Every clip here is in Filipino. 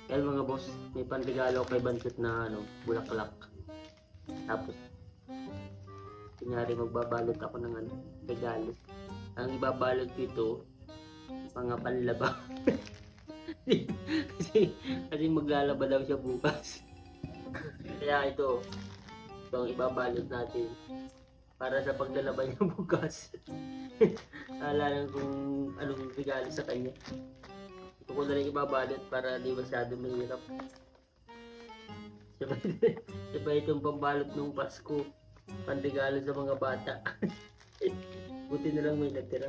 Yan mga boss, may panregalo kay Bansot na bulaklak. Tapos, kunyari magbabalot ako ng regalo. Ang ibabalot ko ito, mga panlaba. kasi maglalaba daw siya bukas. Kaya ito ang ibabalot natin para sa paglalaba niya bukas. Alala kung anong regalo sa kanya. Ito ko na lang ibabalot para di masyado mahirap. Diba itong pambalot ng Pasko, panregalo sa mga bata. Buti na lang may natira.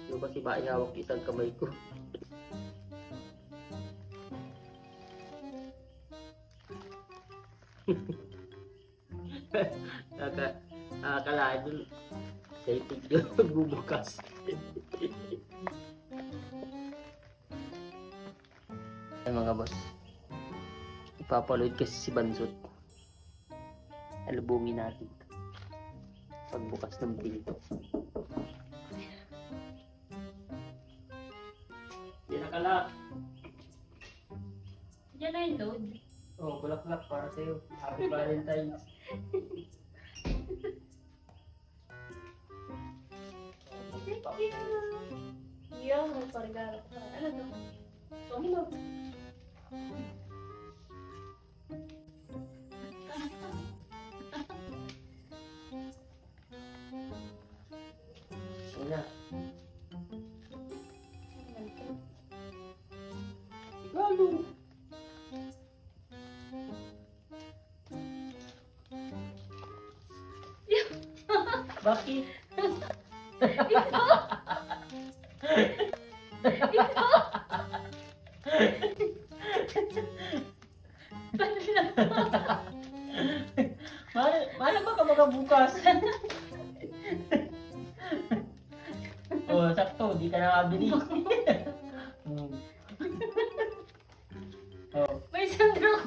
Yung kasi maihawak isang kamay ko. Nakakalaan dun. Excited yun. Magbubukas. Ay mga boss. Ipapaload kasi si Bansot. Alubungin natin. Pagbukas ng pinto. Yan nakalak. Yan na yung load. Oh, bulaklak para sa'yo. Happy Valentine's. Thank you. Yung parigalo. Ano to? Tomino. Wala. Regalo. Bakit? Mana ba ka magabukas? Oh, sakto, di ka nakabili. Oh. May sandrox.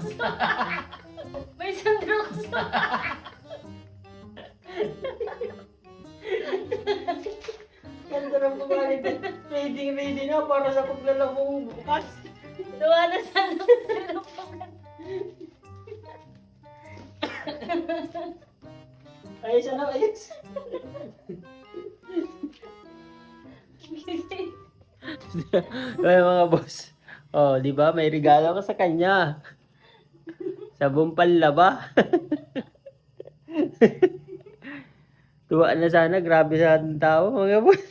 May sandrox. Ganda ng kumalit. Ready na para sa paglalabong bukas. Tuwa na sana. Ayos na, ayos. Ay mga boss. Oh, di ba? May regalo ko sa kanya. Sabong panlaba. Tuwa na sana, grabe sa ating tao mga boss.